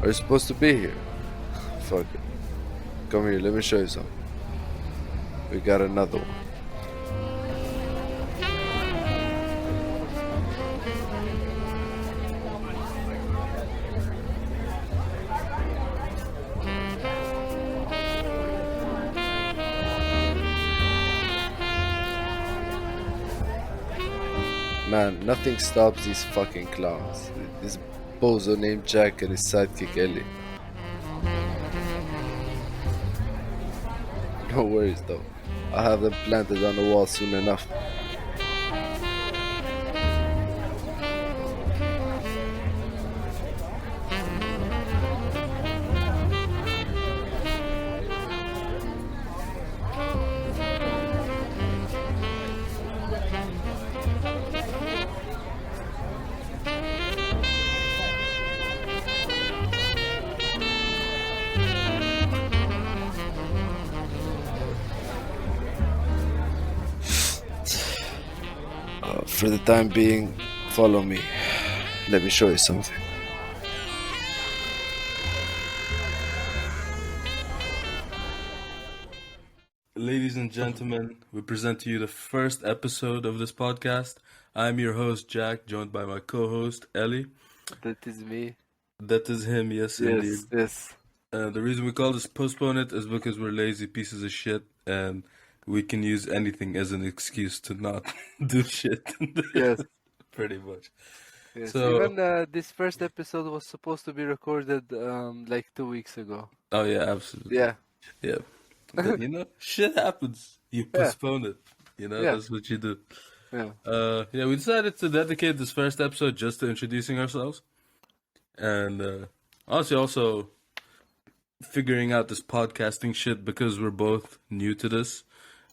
Are you supposed to be here? Fuck it. Come here, let me show you something. We got another one. Man, nothing stops these fucking clowns. This bozo named Jack and his sidekick Ellie. No worries though. I'll have them planted on the wall soon enough. For the time being, follow me. Let me show you something. Ladies and gentlemen, we present to you the first episode of this podcast. I'm your host, Jack, joined by my co-host, Ellie. That is me. That is him, yes, indeed. Yes. The reason we call this Postpone It is because we're lazy pieces of shit and we can use anything as an excuse to not do shit. Yes. Pretty much. Yes. So- Even this first episode was supposed to be recorded like 2 weeks ago. Oh, yeah, absolutely. Yeah. Yeah. But, shit happens. You postpone it. Yeah. That's what you do. Yeah. We decided to dedicate this first episode just to introducing ourselves. And honestly, also figuring out this podcasting shit because we're both new to this.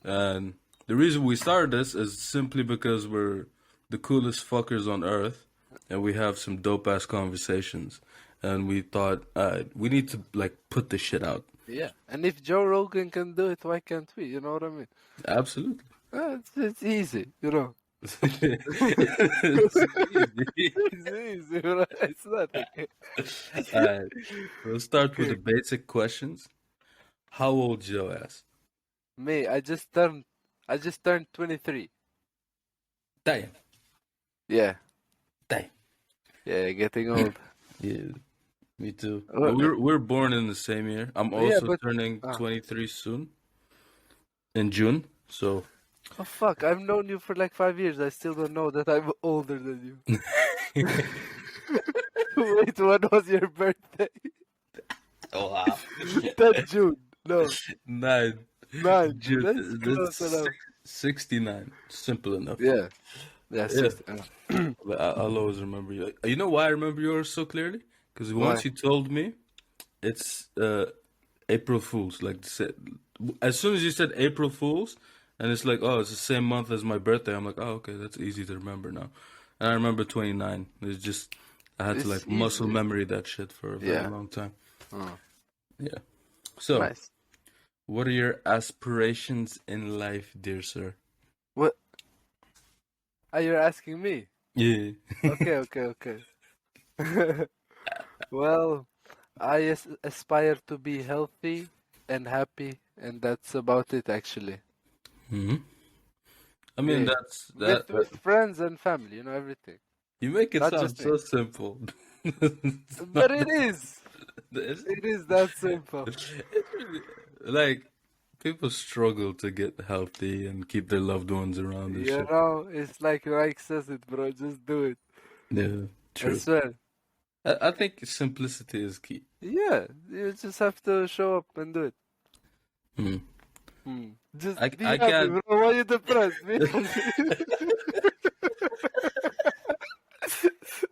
And the reason we started this is simply because we're the coolest fuckers on earth and we have some dope ass conversations. And we thought, we need to put this shit out. Yeah. And if Joe Rogan can do it, why can't we? You know what I mean? Absolutely. It's easy, you know. It's It's easy, bro. It's nothing. Alright, we'll start with the basic questions. How old Joe ass? Me, I just turned 23. Damn. Yeah. Damn. Yeah, getting old. Yeah, me too. Oh, We're born in the same year. I'm Yeah, also but- turning 23 soon. In June. So Oh fuck, I've known you for like 5 years. I still don't know that I'm older than you. Wait, when was your birthday? oh wow. 10 June. No, 9 9. June. That's close enough. 69. Simple enough. Yeah. Yeah, Yeah. 60. But I'll always remember you. You know why I remember yours so clearly? Because Why? once you told me, it's April Fool's. As soon as you said April Fool's, and it's like, oh, it's the same month as my birthday. I'm like, oh, okay, that's easy to remember now. And I remember 29. It's just I had to It's muscle easy. memory that shit for a very Yeah. long time. Oh, Yeah. So, nice. what are your aspirations in life, dear sir? What? Ah, you're asking me? Yeah. Okay. Well, I aspire to be healthy and happy, and that's about it actually. hmm I mean, Yeah. that's that. With friends and family, everything. You make it Not sound just so simple. But it is. It's It is that simple. really, people struggle to get healthy and keep their loved ones around and shit. It's like Reich says it, bro. Just do it. Yeah, I true. swear. I think simplicity is key. Yeah, you just have to show up and do it. Hmm. Just I be happy, can't- bro. Why you depressed? Be happy.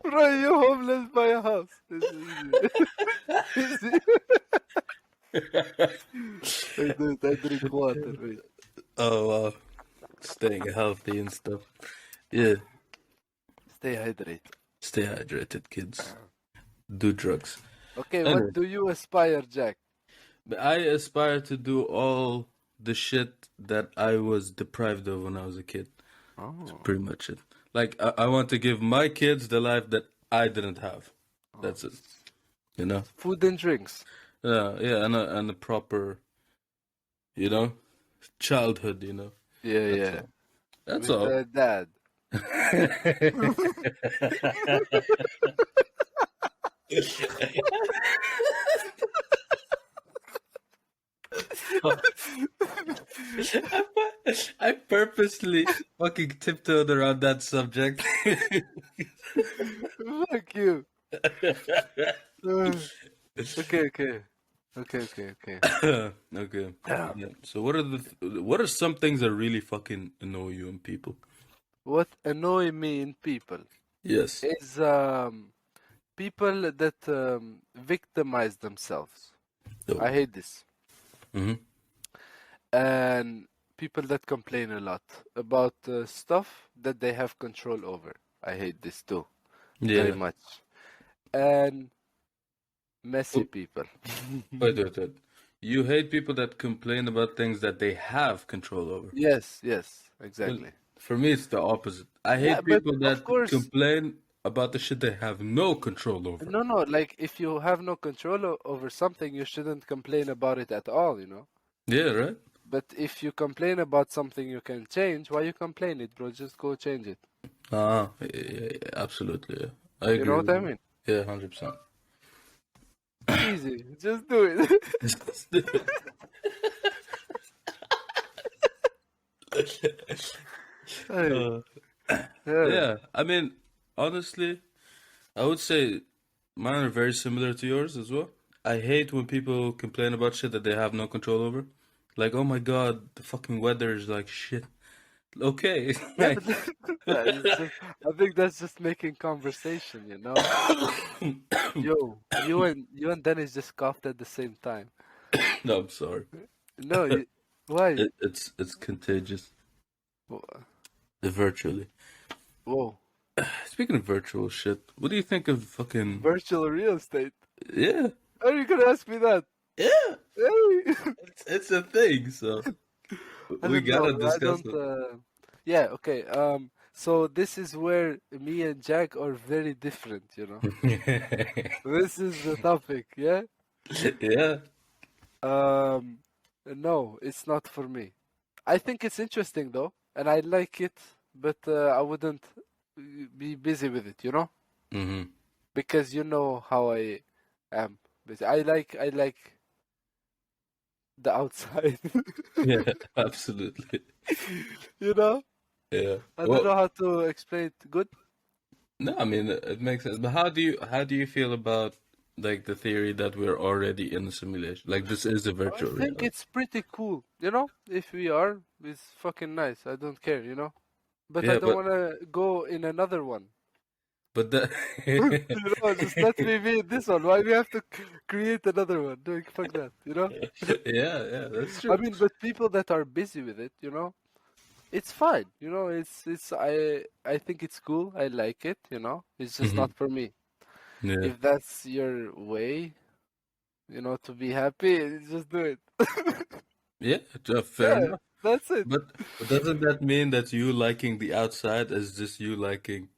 Bro, you homeless by a house. This is easy. I do it. I drink water. Wait. Oh, wow. Staying healthy and stuff. Yeah, Stay hydrated. stay hydrated, kids. Do drugs. Okay, Anyway. what do you aspire, Jack? But I aspire to do all the shit that I was deprived of when I was a kid. Oh. Pretty much it. I want to give my kids the life that I didn't have. That's it. you know. Food and drinks. Yeah, and a proper, you know, childhood, you know. Yeah, That's yeah. all. That's With all. dad. I purposely fucking tiptoed around that subject. Fuck you. Uh, okay, okay. Okay, okay, okay. Okay. Damn. Yeah. So what are some things that really fucking annoy you in people? What annoy me in people Yes. is people that victimize themselves. Oh. I hate this. Mm-hmm. And people that complain a lot about stuff that they have control over. I hate this too, very Yeah. much. And messy Oh, people. wait. You hate people that complain about things that they have control over. Yes, yes, Well, exactly. for me, it's the opposite. I Yeah, hate but people of that course, complain about the shit they have no control over. no, no, like if you have no control over something, you shouldn't complain about it at all, you know? Yeah, right? But if you complain about something you can change, why you complain it, bro? Just go change it. Yeah, absolutely. Yeah. I You know agree what with I you. mean? Yeah, 100%. Easy, just do it. Hey, Uh, yeah. yeah, I mean, honestly, I would say mine are very similar to yours as well. I hate when people complain about shit that they have no control over. Like, oh my God, the fucking weather is like shit. Okay, Yeah, like, but that is just, I think that's just making conversation, you know? Yo, you and Dennis just coughed at the same time. no, I'm sorry. No, why? It's contagious, Wh- virtually. Whoa, Speaking of virtual shit, what do you think of fucking virtual real estate. yeah, How are you gonna ask me that? yeah? Hey. It's a thing, so I we don't know. gotta I discuss don't. Yeah. Okay. So this is where me and Jack are very different. You know. it. This is the topic. Yeah. Yeah. Um. No, it's not for me. I think it's interesting though, and I like it, but I wouldn't be busy with it. You know, Hmm. because you know how I am. Busy. I like the outside. Yeah, absolutely. You know. Yeah. I don't Well, know how to explain it. Good. no, I mean it makes sense. But how do you feel about like the theory that we're already in a simulation? Like this is a I virtual think reality. it's pretty cool, you know? If we are, it's fucking nice. I don't care, you know? But I Yeah, don't want to go in another one. but that You know, just let me be in this one. Why we have to create another one? Like, fuck that, you know? yeah, that's I true. mean, but people that are busy with it, you know, it's fine. You know, I think it's cool. I like it, you know? It's just Hmm. not for me. Yeah. If that's your way, you know, to be happy, just do it. Yeah, fair Yeah, enough. that's it. But doesn't that mean that you liking the outside is just you liking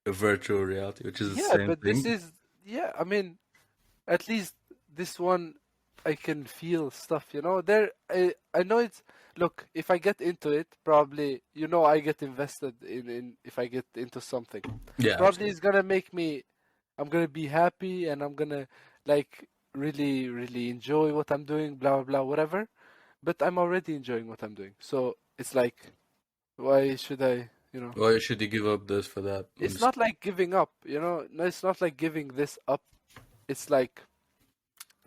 a virtual reality, which is the Yeah, same but this thing? is, yeah, I mean, at least this one I can feel stuff, you know. I know it's, look, if I get into it, probably, you know, I get invested in if I get into something. Yeah, Probably absolutely. it's gonna make me, I'm gonna be happy and I'm gonna like really, really enjoy what I'm doing, blah, blah, blah, whatever. But I'm already enjoying what I'm doing. So it's like, why should I, you know? Why should you give up this for that? It's not like giving up, you know. No, it's not like giving this up. It's like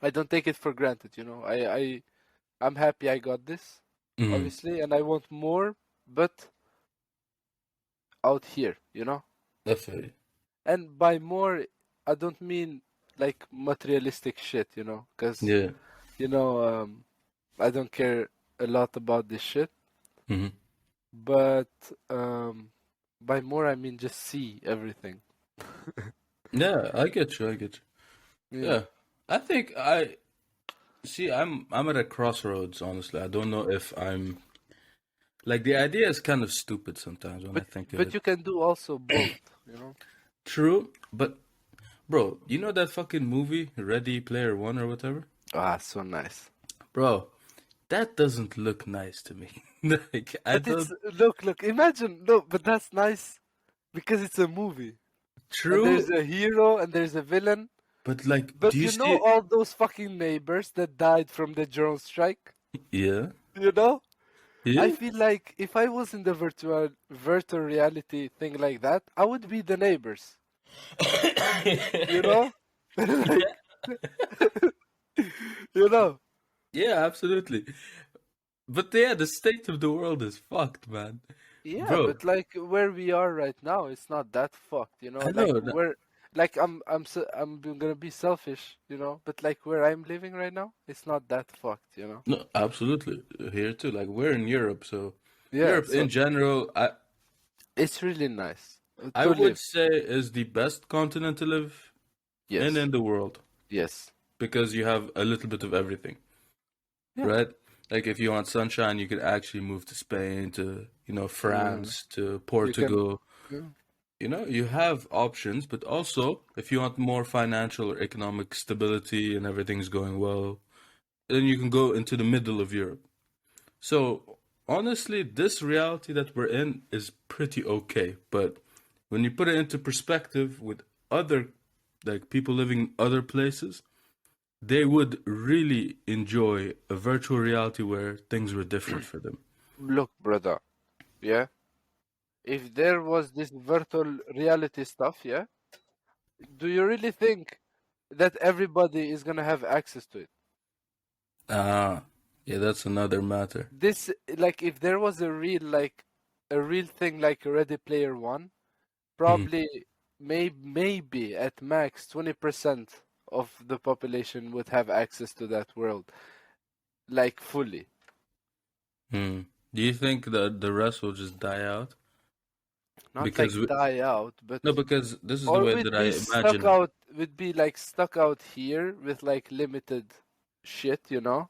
I don't take it for granted, you know. I'm happy I got this, Mhm. obviously, and I want more, but out here, you know. Definitely. And by more, I don't mean like materialistic shit, you know, because Yeah. you know, I don't care a lot about this shit. Hmm. But by more, I mean just see everything. Yeah, I get you. I get you. Yeah. Yeah, I think I see. I'm at a crossroads. Honestly, I don't know if I'm like the idea is kind of stupid sometimes when I But think of but it. you can do also both, you know. True, but Bro, you know that fucking movie, Ready Player One or whatever? Ah, so nice. Bro, that doesn't look nice to me. Like, I But it's don't. look, imagine no, but that's nice because it's a movie and there's True, a hero and there's a villain. but like, do But you you know see? all those fucking neighbors that died from the drone strike? Yeah, You know? I yeah. feel like if I was in the virtual reality thing like that, I would be the neighbors. You know? Like, you know? Yeah, absolutely. But yeah, the state of the world is fucked, man. Yeah, Bro, but like where we are right now, it's not that fucked, you know? I Like know that. where like I'm gonna be selfish, you know, but like where I'm living right now, it's not that fucked, you know? No, absolutely. Here too. Like, we're in Europe, so Yeah, Europe so in general, it's really nice I to would live. say is the best continent to live in Yes. the world Yes. because you have a little bit of everything, Yeah. right? Like, if you want sunshine, you could actually move to Spain, to, Mm, France, to you can. Portugal. Yeah. You have options, but also if you want more financial or economic stability and everything's going well, then you can go into the middle of Europe. So honestly, this reality that we're in is pretty okay. But when you put it into perspective with other, like, people living in other places, they would really enjoy a virtual reality where things were different for them. Look, brother. Yeah. If there was this virtual reality stuff, yeah, do you really think that everybody is gonna have access to it? Ah, yeah, that's another matter. This, like, if there was a real thing like Ready Player One, Hmm. probably maybe at max 20% of the population would have access to that world, like fully. Hmm. Do you think that the rest will just die out? Not Because like we, die out, but no, because this is the or way we'd that I be stuck imagine it. out, we'd be like stuck out here with like limited shit, you know?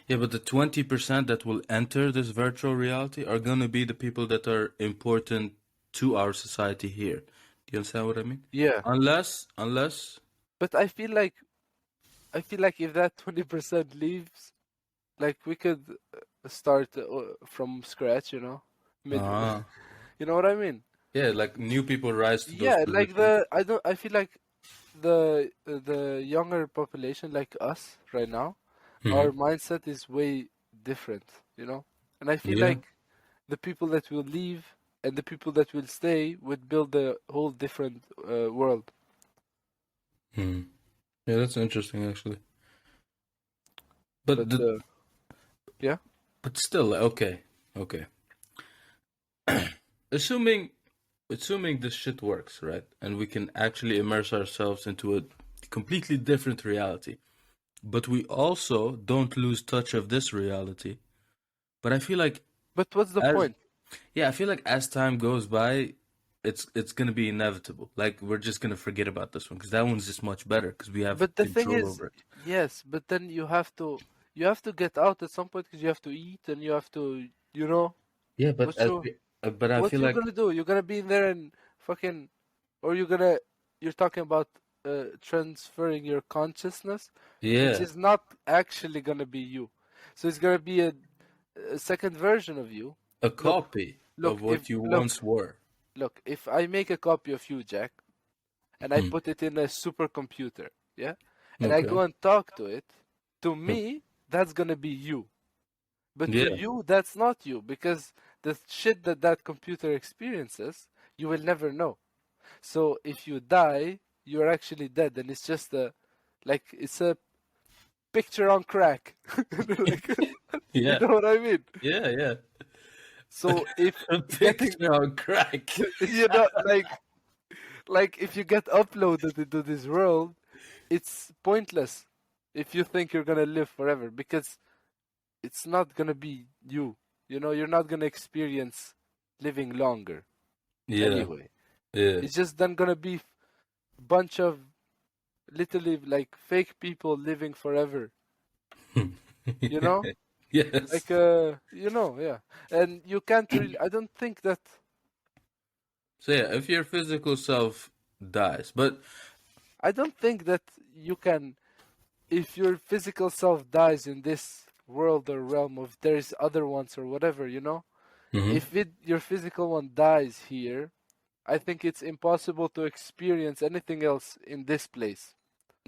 Yeah, but the 20% that will enter this virtual reality are gonna be the people that are important to our society here. Do you understand what I mean? Yeah. Unless, But I feel like if that 20% leaves, like we could start from scratch, you know? Mid ah, You know what I mean? yeah, like new people rise to those Yeah, like positions. I feel like the younger population like us right now, Hmm. our mindset is way different, you know? And I feel Yeah. like the people that will leave and the people that will stay would build a whole different world. Hmm. Yeah, that's interesting actually. But But the yeah, but still, okay, okay. Assuming assuming this shit works, right? And we can actually immerse ourselves into a completely different reality. But we also don't lose touch of this reality. But I feel like but what's the as point? yeah, I feel like as time goes by, it's gonna be inevitable. Like, we're just gonna forget about this one because that one's just much better because we have But the thing control is, over it. yes, but then you have to get out at some point because you have to eat and you have to, you know, Yeah, but what you but I what feel you like gonna do? You're gonna be in there and fucking, or you're talking about transferring your consciousness, which yeah, is not actually gonna be you. So it's gonna be a second version of you. a Look, copy of look, what you once were. if I make a copy of you, Jack, and I Hmm. put it in a supercomputer, yeah, and I Okay. go and talk to it, to me, that's gonna be you. But to Yeah. you, that's not you because the shit that that computer experiences, you will never know. So if you die, you're actually dead, and it's just it's a picture on crack. Like, you Yeah. know what I mean? Yeah. Yeah. So if A getting, picture on crack. you know, like if you get uploaded into this world, it's pointless if you think you're gonna live forever because it's not gonna be you. You know, you're not gonna experience living longer Yeah. anyway. Yeah. It's just then gonna be bunch of literally like fake people living forever. You know, Yes. like you know, yeah. And you can't really. I don't think that. So yeah, if your physical self dies, but I don't think that you can, if your physical self dies in this world or realm of there's other ones or whatever, you know, Mm-hmm. if your physical one dies here, I think it's impossible to experience anything else in this place.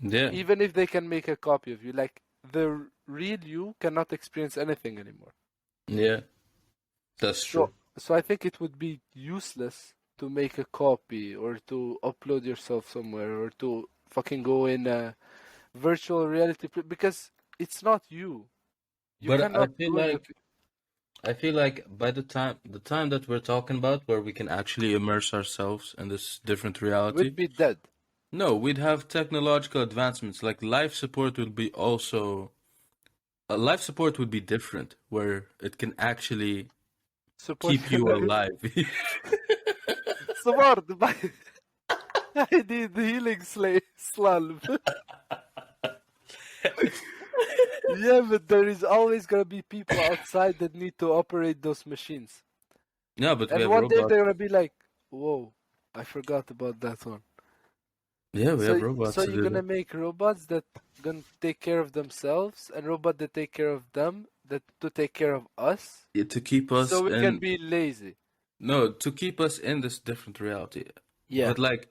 Yeah, Even if they can make a copy of you, like the real you cannot experience anything anymore. yeah, that's So, true. so I think it would be useless to make a copy or to upload yourself somewhere or to fucking go in a virtual reality because it's not you. You But cannot go in the. I feel like by the time that we're talking about, where we can actually immerse ourselves in this different reality, Would be dead. no, we'd have technological advancements. Like life support would be also life support would be different, where it can actually Support keep your you life. alive. Support. I need the healing slab. Yeah, but there is always gonna be people outside that need to operate those machines. No, but we And have one day robots. they're gonna be like, "Whoa, I forgot about that one." Yeah, we So, have so robots to you're do gonna that. make robots that gonna take care of themselves, and robot that take care of them, that to take care of us, Yeah, to keep us so we can in. be lazy. No, to keep us in this different reality. Yeah. But like,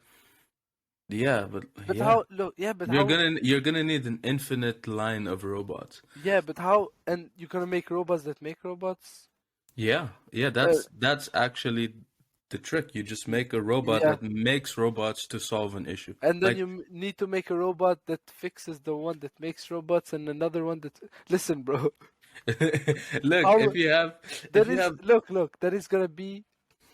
yeah, but But yeah, how? Look, yeah, but how? you're gonna need an infinite line of robots. Yeah, but how? And you're gonna make robots that make robots? Yeah, yeah, Uh, that's actually the trick. You just make a robot yeah. that makes robots to solve an issue. And then Like, you need to make a robot that fixes the one that makes robots, and another one that. Listen, bro. look, How if there you is have look, there is gonna be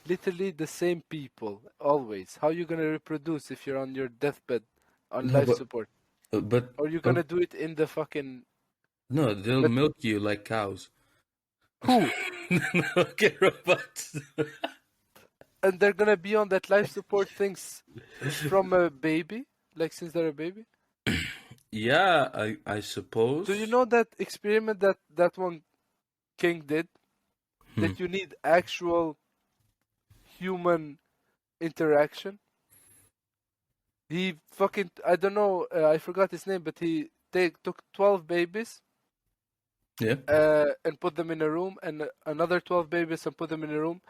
literally the same people always. How you gonna reproduce if you're on your deathbed on no, life support? but Or you oh, gonna do it in the fucking no, they'll but milk you like cows. who? Okay, robots. And they're gonna be on that life support things from a baby? Like since they're a baby? Yeah, I Do you suppose. know that experiment that one king did? Hmm. That you need actual human interaction? He fucking I don't know, I forgot his name, but he took 12 babies Yeah. and put them in a room, and another 12 babies and put them in a room,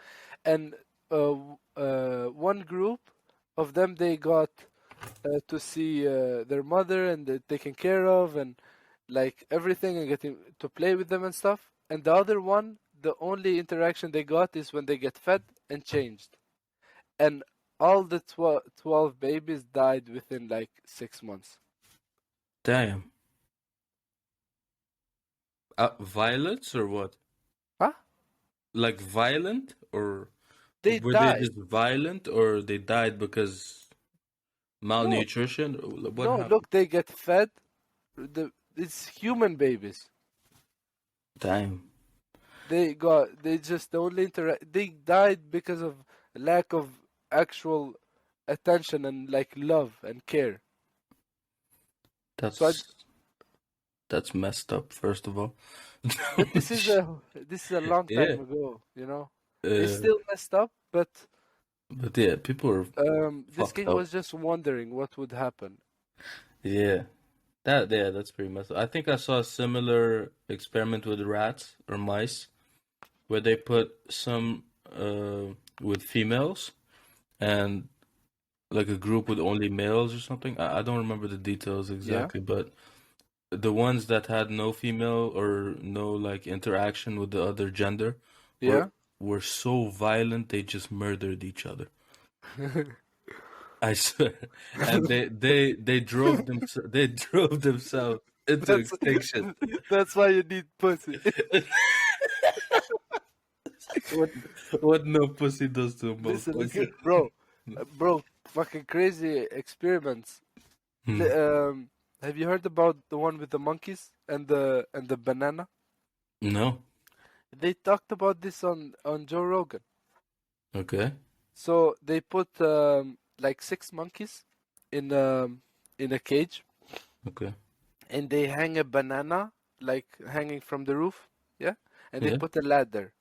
and one group of them they got to see their mother and they're taken care of and like everything and getting to play with them and stuff. And the other one, the only interaction they got is when they get fed and changed. And all the 12 babies died within like 6 months. Damn. Violence or what? Huh? Like violent or They were they died. just violent or they died because No, malnutrition? What no, happened? look, they get fed. It's human babies. Damn. They just the only they died because of lack of actual attention and like love and care. So I, That's that's messed up, first of all. but this is a long Yeah. time ago, you know. It's Uh, still messed up, but but yeah, people are this fucked king up. was just wondering what would happen. Yeah. That's pretty messed up. I think I saw a similar experiment with rats or mice where they put some with females and like a group with only males or something. I don't remember the details Yeah, exactly, but the ones that had no female or no like interaction with the other gender were yeah. were so violent they just murdered each other. I swear. And they drove they drove themselves into That's extinction. that's why you need pussy. What what no pussy does to a Listen, motherfucker. listen, bro, bro, fucking crazy experiments. Hmm. Li- have you heard about the one with the monkeys and the banana? No. They talked about this on Joe Rogan. Okay. So they put like six monkeys in a cage, Okay. and they hang a banana like hanging from the roof, yeah, and they Yeah. put a ladder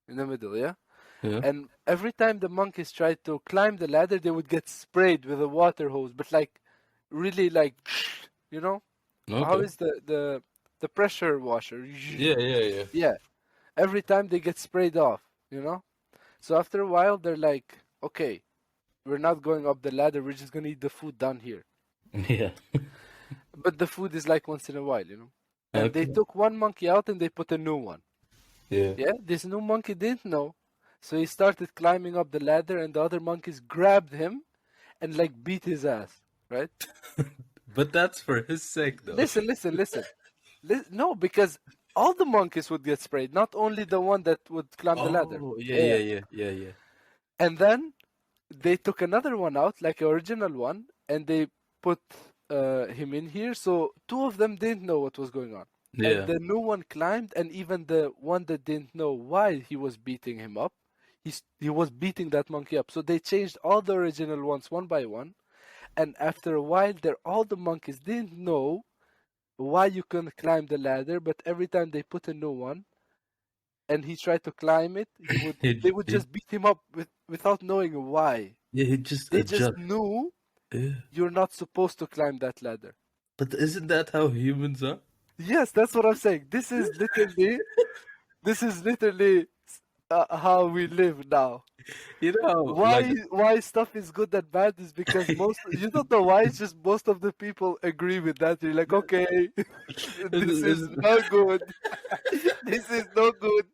in the middle, yeah. Yeah. And every time the monkeys tried to climb the ladder, they would get sprayed with a water hose, but like really like, you know, how Okay. is the pressure washer? Yeah, yeah, yeah. Yeah, every time they get sprayed off, you know. So after a while, they're like, okay, we're not going up the ladder. We're just gonna eat the food down here. Yeah. But the food is like once in a while, you know. And they Okay. took one monkey out and they put a new one. Yeah. Yeah, this new monkey didn't know. So he started climbing up the ladder and the other monkeys grabbed him and like beat his ass, right? But that's for his sake, though. Listen, listen, listen. No, because all the monkeys would get sprayed, not only the one that would climb the ladder. Oh, yeah, Yeah. yeah, yeah, yeah, yeah. And then they took another one out, like the original one, and they put him in here. So two of them didn't know what was going on. And Yeah. the new one climbed, and even the one that didn't know why he was beating him up, he was beating that monkey up. So they changed all the original ones one by one. And after a while, all the monkeys didn't know why you couldn't climb the ladder, but every time they put a new one and he tried to climb it, they would He, just beat him up without knowing why. yeah, he just They just adjust. knew Yeah. you're not supposed to climb that ladder. But isn't that how humans are? Yes, that's what I'm saying. This is literally how we live now. You know, like Why stuff is good and bad is because you don't know why. It's just most of the people agree with that. You're like, okay, this is is- no good. This is no good.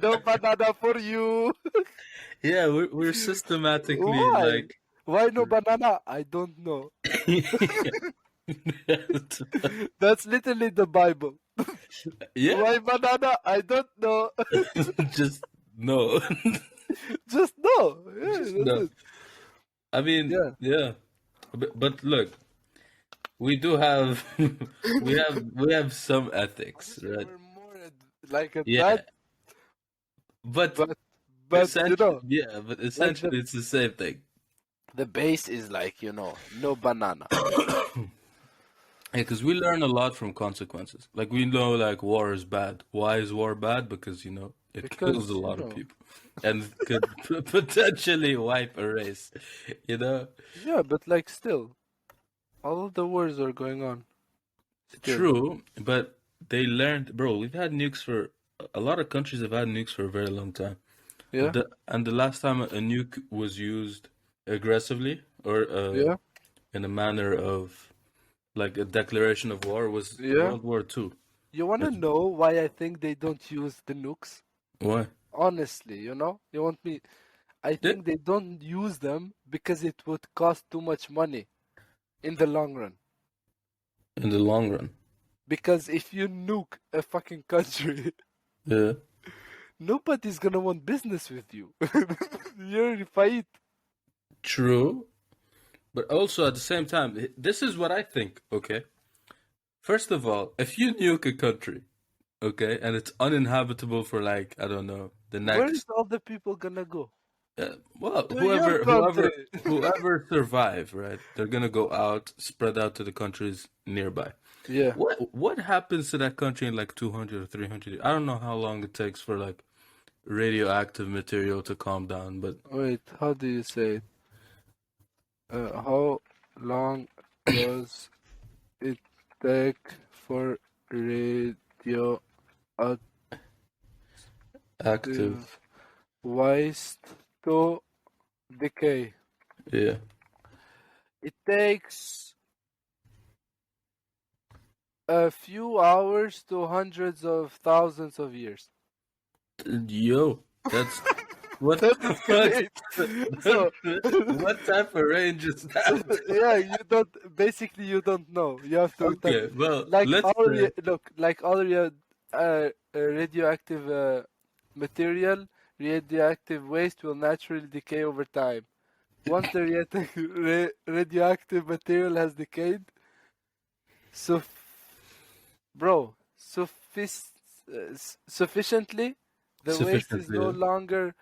No banana for you. yeah, we're systematically Why? like Why no banana? I don't know. That's literally the Bible. yeah, Why banana? I don't know. just no. Just no. Yeah, Just that's no. it. I mean, Yeah. yeah, but look, we do have we have some ethics, Obviously, right? we're more like a Yeah, bad, but but essentially, yeah, but like essentially it's the same thing. the base is like no banana. Yeah, because we learn a lot from consequences. Like we know, like war is bad. Why is war bad? Because it kills a Because lot of people, and could potentially wipe a race. You know, yeah, but like still, all of the wars are going on still. true, but they learned, bro. We've had nukes for a lot of countries have had nukes for a very long time. Yeah, And the last time a nuke was used aggressively or yeah, in a manner of like a declaration of war was yeah. World War Two. You wanna It's, know why I think they don't use the nukes? why? Honestly, you want me? I Yeah, think they don't use them because it would cost too much money in the long run. in the long run. Because if you nuke a fucking country, Yeah. nobody's gonna want business with you. You're in fight. True, but also at the same time, this is what I think, okay? First of all, if you nuke a country, okay, and it's uninhabitable for like, I don't know, the Where is next, all the people gonna go? well, To your whoever, country. whoever survive, right? They're gonna go out, spread out to the countries nearby. Yeah. What happens to that country in like 200 or 300 years? I don't know how long it takes for like radioactive material to calm down, but Wait, how do you say it? How long does it take for radioactive active, waste to decay? yeah. It takes a few hours to hundreds of thousands of years. Yo, that's what That is great. So, what type of range is so that? yeah, you don't know. You have to Okay, well, like let's all say radioactive material, radioactive waste will naturally decay over time. Once the radioactive material has decayed, so bro, sufficiently, the waste is sufficiently. no Yeah. longer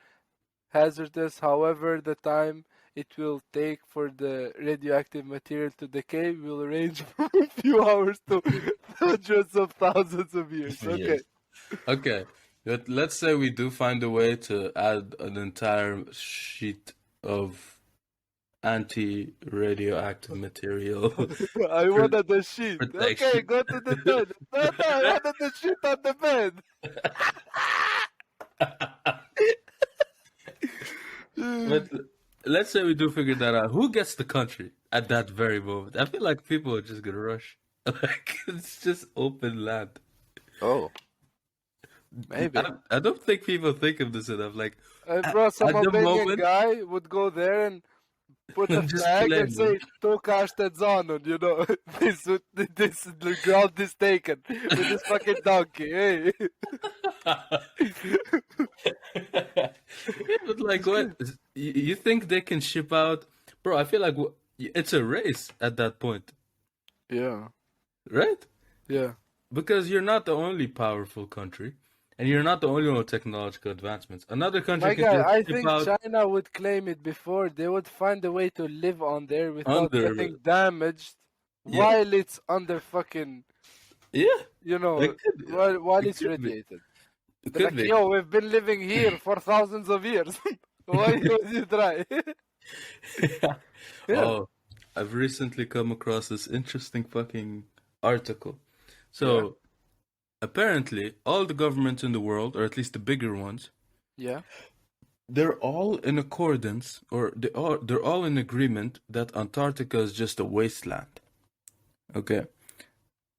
hazardous. However, the time it will take for the radioactive material to decay will range from a few hours to hundreds of thousands of years. Okay. Yes. Okay, but let's say we do find a way to add an entire sheet of anti-radioactive material I pr- wanted the sheet. Okay, protection. go to the toilet. No, no, I wanted the sheet on the bed. But let's say we do figure that out. Who gets the country at that very moment? I feel like people are just gonna rush. Like it's just open land. Oh, maybe. I don't think people think of this enough. Like Bro, some at the Albanian moment, guy would go there and put a just flag and claim it. say "Toka Zanon," you know, this the ground is taken with this fucking donkey. Hey, Yeah, but like, what? You think they can ship out, bro? I feel like it's a race at that point, yeah, right? yeah. Because you're not the only powerful country, and you're not the only one with technological advancements. Another country My can guy, just I ship think out China would claim it before. They would find a way to live on there without under, getting damaged yeah, while it's under fucking, yeah. you know, It could, while it it's could be, radiated. it They're could like, be. yo, we've been living here for thousands of years. Why would you try? Yeah, Oh, I've recently come across this interesting fucking article. yeah, So apparently, all the governments in the world, or at least the bigger ones, yeah. they're all in accordance, or they're all in agreement that Antarctica is just a wasteland. Okay,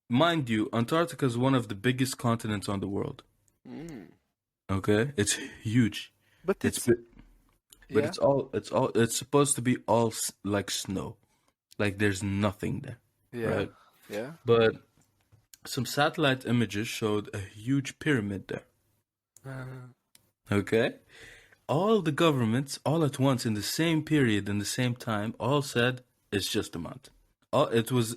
mind you, Antarctica is one of the biggest continents on the world. Mm. Okay, it's huge. But It's it's, bi- but yeah, it's supposed to be all like snow, like there's nothing there, yeah, right? yeah. But some satellite images showed a huge pyramid there. Okay, all the governments, all at once, in the same period, in the same time, all said it's just a mountain. All it was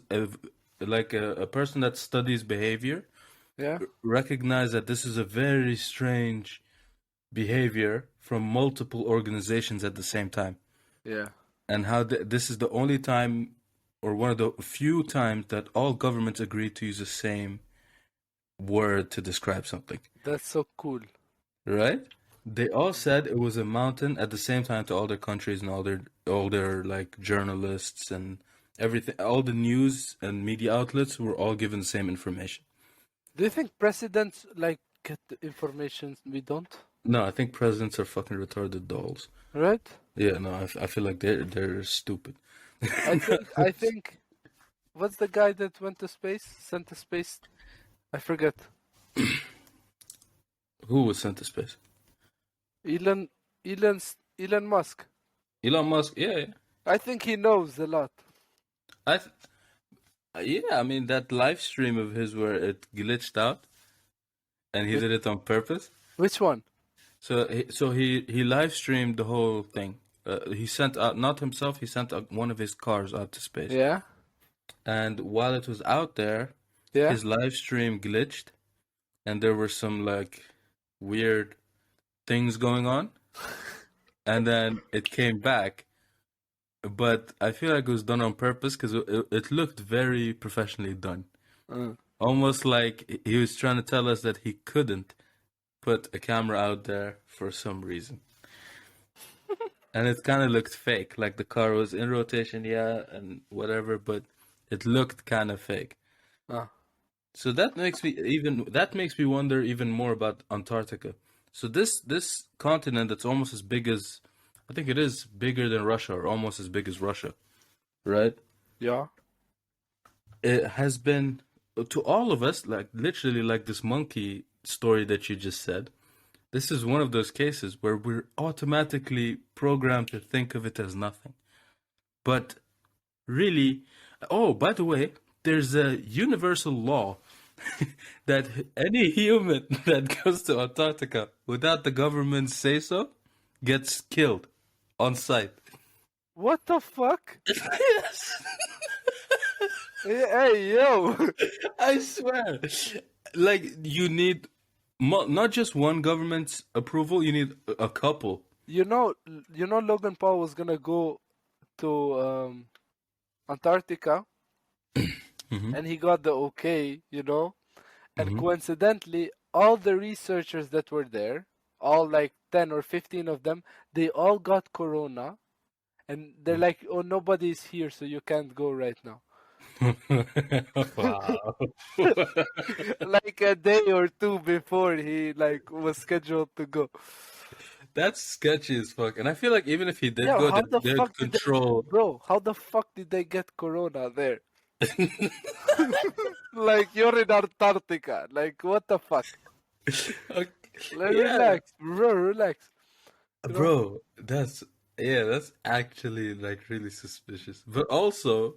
like a person that studies behavior Yeah, recognized that this is a very strange behavior from multiple organizations at the same time, yeah. and how this is the only time, or one of the few times, that all governments agree to use the same word to describe something, That's so cool. right? They all said it was a mountain at the same time to all their countries and all their like journalists and everything. All the news and media outlets were all given the same information. Do you think presidents like get the information we don't? No, I think presidents are fucking retarded dolls. Right? Yeah, no, I feel like they're stupid. I think what's the guy that went to space? Sent to space? I forget. Who was sent to space? Elon Elon Musk. Elon Musk. Yeah, yeah. I think he knows a lot. I th- yeah, I mean that live stream of his where it glitched out and he Which, did it on purpose. which one? So he live streamed the whole thing. He sent out, not himself, he sent out one of his cars out to space. Yeah? And while it was out there, Yeah? his live stream glitched and there were some like weird things going on. And then it came back. But I feel like it was done on purpose because it looked very professionally done. Uh, Almost like he was trying to tell us that he couldn't put a camera out there for some reason. And it kind of looked fake. Like the car was in rotation, yeah, and whatever, but it looked kind of fake. uh, So that makes me wonder even more about Antarctica. So this continent that's almost as big as, I think it is bigger than Russia, or almost as big as Russia, right? yeah? It has been, to all of us, like literally like this monkey story that you just said. This is one of those cases where we're automatically programmed to think of it as nothing. But really, oh, by the way, there's a universal law that any human that goes to Antarctica without the government say so gets killed on site. What the fuck? Yes, Hey, yo! I swear. Like you need not just one government's approval, you need a couple. You know, Logan Paul was gonna go to Antarctica, Hmm. and he got the okay, and Hmm. coincidentally, all the researchers that were there, all like 10 or 15 of them, they all got corona, and they're like, "Oh, nobody's here, so you can't go right now." Wow. Like a day or two before he like was scheduled to go. That's sketchy as fuck. And I feel like even if he did Yeah, go, how the they'd fuck did they, control. bro? How the fuck did they get corona there? Like you're in Antarctica. Like what the fuck? Okay, Like, yeah, relax, bro, relax. You know? bro, that's actually like really suspicious. But also,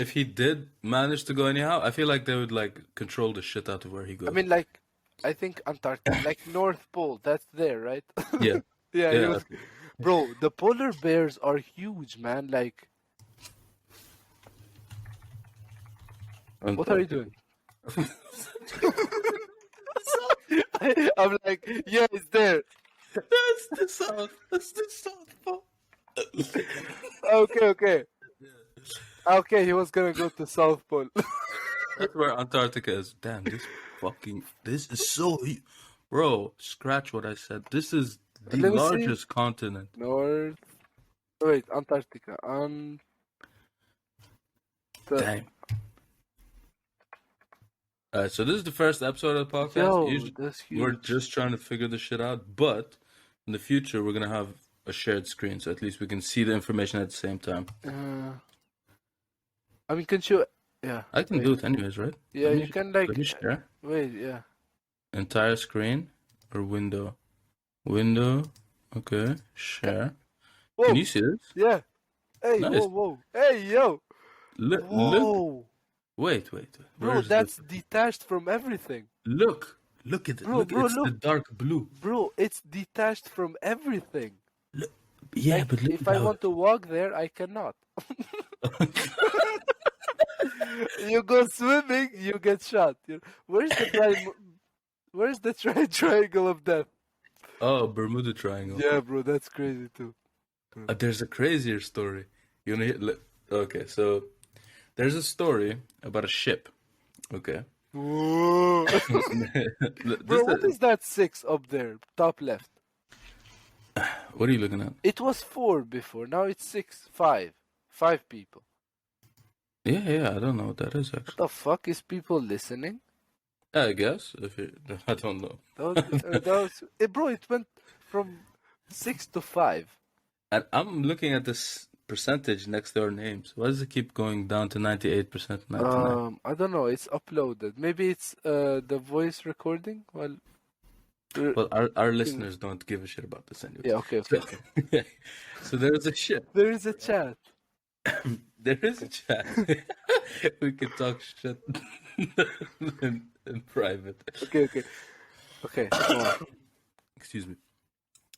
if he did manage to go anyhow, I feel like they would like control the shit out of where he I goes. mean, like, I think Antarctica, like North Pole, that's there, right? Yeah, Yeah, he yeah. was. Bro, the polar bears are huge, man. Like, what are you Antarctica. doing? I'm like, yeah, it's there. That's the South. That's the South Pole. Okay, okay. Okay, he was gonna go to South Pole. That's where Antarctica is. Damn, this is so, bro. Scratch what I said. This is the Let me see. largest continent. North. Wait, Antarctica. Damn. So this is the first episode of the podcast. Yo, Usually, that's we're huge. just trying to figure this shit out, but in the future, we're gonna have a shared screen, so at least we can see the information at the same time. I mean, can you? Yeah. I can Wait. do it anyways, right? Yeah, you can like. Let me share. Wait, yeah. Entire screen or window? Window. Okay. Share. Whoa. Can you see this? Yeah. Hey, Nice. whoa, whoa. Hey, yo. Look. Whoa. Wait. Bro, Where's that's this? detached from everything. Look at it. Bro, Look, bro, it's the look. dark blue. Bro, it's detached from everything. Look. Yeah, Like, but look if at I how. want to walk there, I cannot. You go swimming, you get shot. Where's the Where's the triangle of death? Oh, Bermuda Triangle. Yeah, bro, that's crazy too. There's a crazier story. You wanna hear? Okay, so there's a story about a ship. Okay. Whoa. Bro, what is that 6 up there, top left? What are you looking at? It was 4 before, now it's 6, 5. 5 people. Yeah, I don't know what that is What actually. the fuck is people listening? I guess I don't know. Bro, it went from 6 to 5. And I'm looking at this percentage next to our names. Why does it keep going down to 98%, 99? I don't know, it's uploaded. Maybe it's the voice recording. Well, Well, our listeners don't give a shit about this anyway. yeah, okay. So there's a ship. There is a chat. There is a chat. We can talk shit in private. Okay. Come on. Excuse me.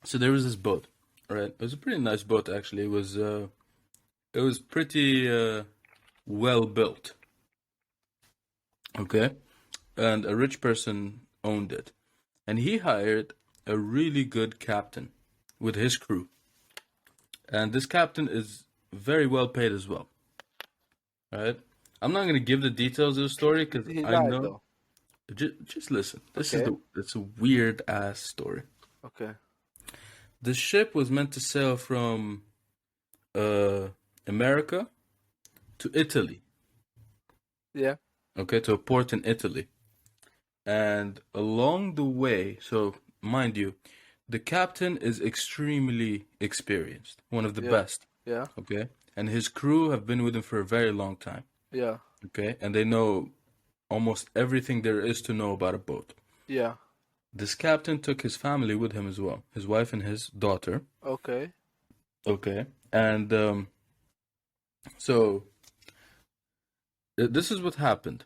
So there was this boat, right? It was a pretty nice boat actually. It was pretty well built. Okay? And a rich person owned it. And he hired a really good captain with his crew. And this captain is very well paid as well. Right? I'm not going to give the details of the story because He I died know. though. Just listen. Okay. It's a weird ass story. Okay. The ship was meant to sail from America to Italy. Yeah. Okay, to a port in Italy. And along the way, so mind you, the captain is extremely experienced, one of the best. Yeah. Okay, and his crew have been with him for a very long time. Yeah. Okay, and they know almost everything there is to know about a boat. Yeah. This captain took his family with him as well, his wife and his daughter. Okay. Okay, and so this is what happened.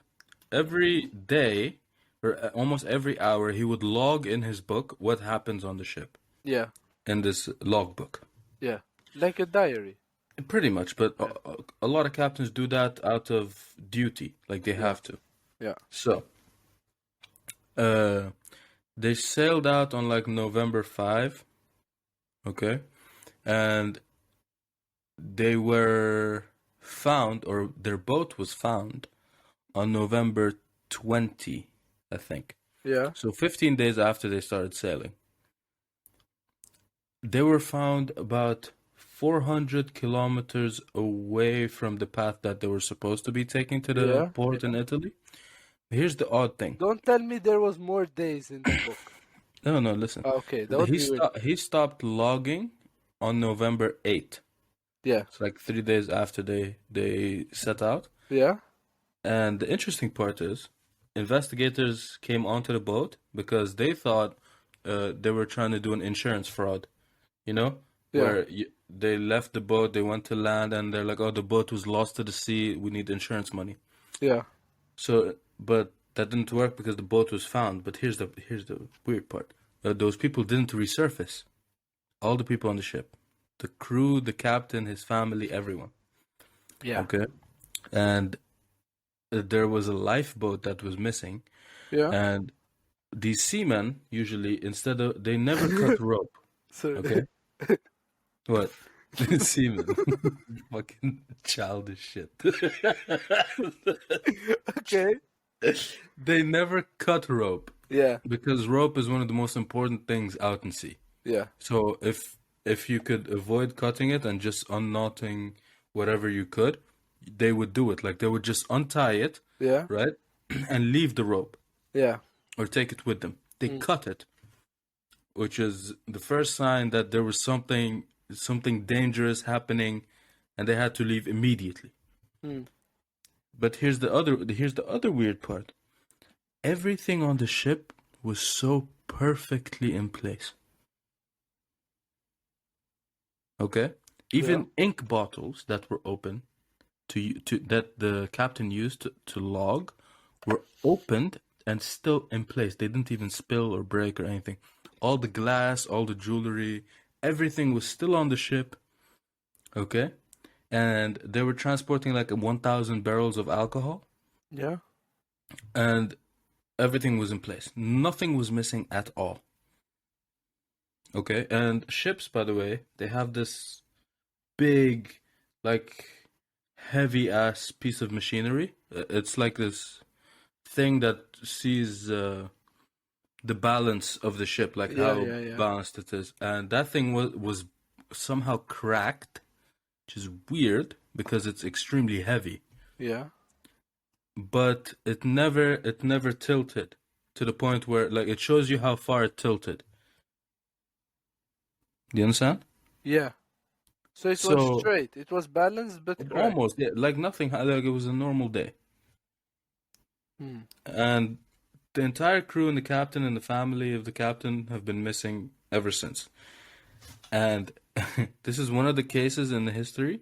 Every day, or almost every hour, he would log in his book what happens on the ship Yeah. in this logbook. Yeah. Like a diary. Pretty much, but a lot of captains do that out of duty, like they have to. Yeah. So, they sailed out on like November 5, okay? And they were found, or their boat was found on November 20, I think. Yeah. So 15 days after they started sailing. They were found about 400 kilometers away from the path that they were supposed to be taking to the Yeah. port in Italy. Here's the odd thing. Don't tell me there was more days in the book. No, no, listen. Okay, that would be weird. He stopped logging on November 8th. Yeah. It's like 3 days after they set out. Yeah. And the interesting part is, investigators came onto the boat because they thought they were trying to do an insurance fraud, you know, Yeah. where they left the boat, they went to land, and they're like, "Oh, the boat was lost to the sea. We need insurance money." Yeah. So, but that didn't work because the boat was found. But here's the weird part: those people didn't resurface. All the people on the ship, the crew, the captain, his family, everyone. Yeah. Okay, and there was a lifeboat that was missing, Yeah. and these seamen usually they never cut rope. So Okay, what? Seamen, fucking childish shit. okay. They never cut rope Yeah. because rope is one of the most important things out in sea. Yeah. So if you could avoid cutting it and just unknotting whatever you could, they would do it. Like they would just untie it, Yeah. right, and leave the rope Yeah. or take it with them. They cut it, which is the first sign that there was something dangerous happening, and they had to leave immediately. But here's the other weird part. Everything on the ship was so perfectly in place. Okay? Even ink bottles that were open to that the captain used to log were opened and still in place. They didn't even spill or break or anything. All the glass, all the jewelry, everything was still on the ship. Okay? And they were transporting like 1,000 barrels of alcohol. Yeah. And everything was in place. Nothing was missing at all. Okay? And ships, by the way, they have this big, like, heavy ass piece of machinery. It's like this thing that sees the balance of the ship, like how balanced it is. And that thing was somehow cracked, which is weird because it's extremely heavy. Yeah. But it never tilted to the point where, like, it shows you how far it tilted. Do you understand? Yeah. So it was straight. It was balanced, but cracked. Almost, yeah, like nothing. Like it was a normal day. And the entire crew and the captain and the family of the captain have been missing ever since. And this is one of the cases in the history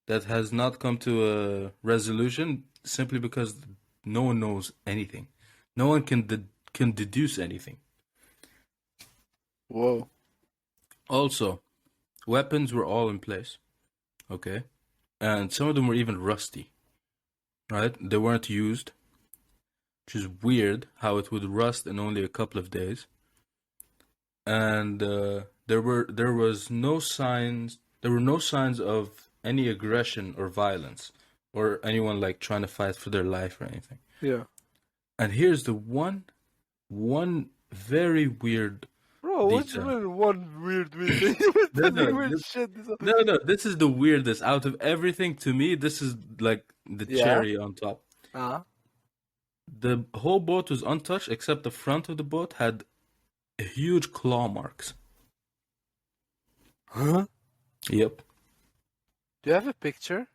that has not come to a resolution simply because no one knows anything. No one can deduce anything. Whoa. Also, weapons were all in place. Okay? And some of them were even rusty. Right? They weren't used. Which is weird how it would rust in only a couple of days. And there were no signs of any aggression or violence or anyone like trying to fight for their life or anything. Yeah. And here's the one very weird Bro, what's detail. one weird thing? No, this is the weirdest out of everything. To me, this is like the cherry on top. The whole boat was untouched except the front of the boat had huge claw marks. Huh? Yep. Do you have a picture?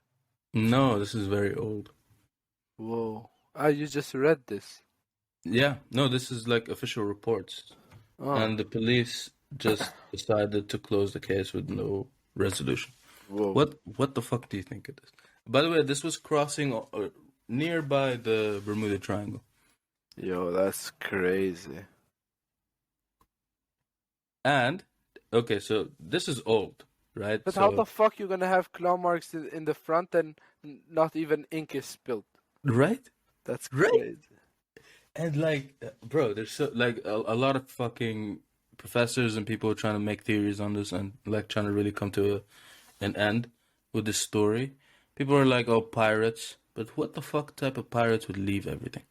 No, this is very old. Whoa. You just read this. Yeah, no, this is like official reports. And the police just decided to close the case with no resolution. Whoa. What the fuck do you think it is? By the way, this was crossing nearby the Bermuda Triangle. Yo, that's crazy. And, okay, so this is old, right? But how the fuck you gonna have claw marks in the front and not even ink is spilled? Right? That's crazy. And like, bro, there's so like a lot of fucking professors and people trying to make theories on this and like trying to really come to an end with this story. People are like, oh, pirates. But what the fuck type of pirates would leave everything?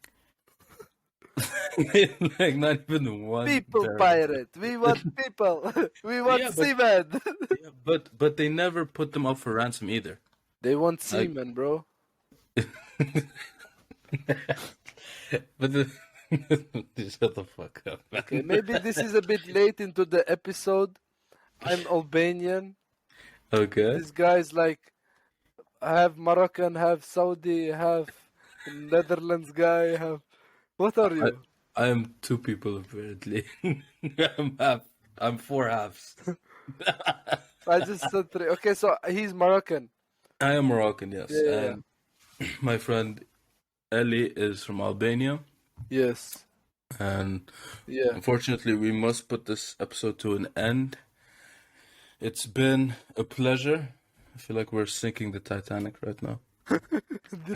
Like not even one People direct. pirate. We want people. We want Yeah, but seamen. yeah, but they never put them up for ransom either. They want Like, seamen, bro. but the shut the fuck up, Okay, man. maybe this is a bit late into the episode. I'm Albanian. Okay, This guy's like half Moroccan, half Saudi, half Netherlands guy, half. What are I you? I am two people apparently. I'm half. I'm four halves. I just said three. Okay, so he's Moroccan. I am Moroccan, yes, Yeah, yeah, yeah. and my friend Ellie is from Albania, Yes. and Yeah. unfortunately, we must put this episode to an end. It's been a pleasure. I feel like we're sinking the Titanic right now.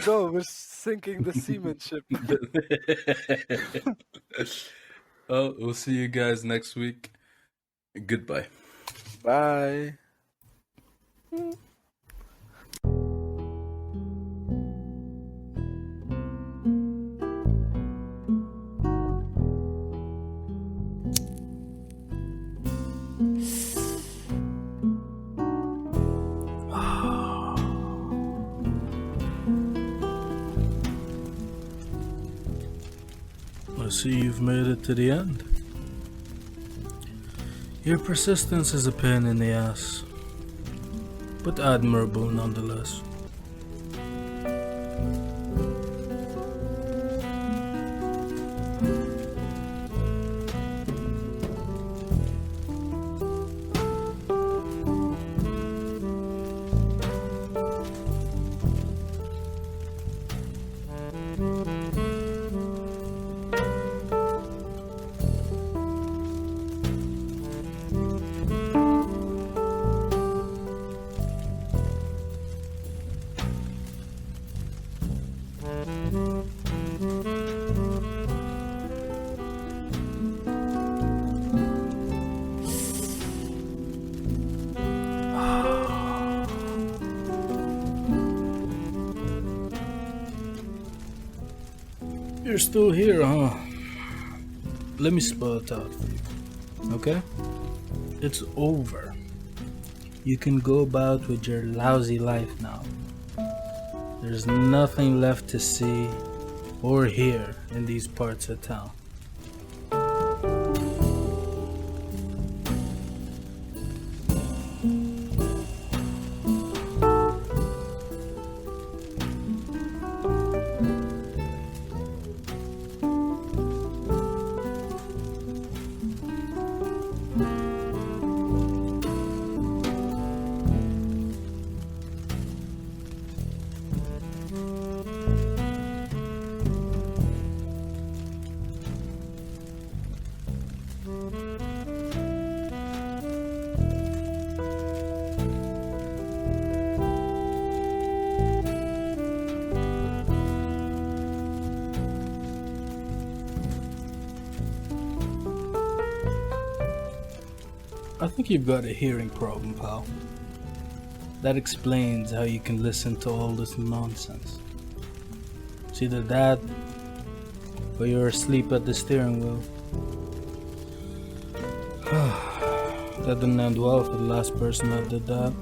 No, we're sinking the seaman ship. Oh, we'll see you guys next week. Goodbye. Bye. I see you've made it to the end. Your persistence is a pain in the ass, but admirable nonetheless. You're still here, huh? Let me spell it out for you, okay? It's over. You can go about with your lousy life now. There's nothing left to see or hear in these parts of town. I think you've got a hearing problem, pal. That explains how you can listen to all this nonsense. It's either that, or you're asleep at the steering wheel. That didn't end well for the last person that did that.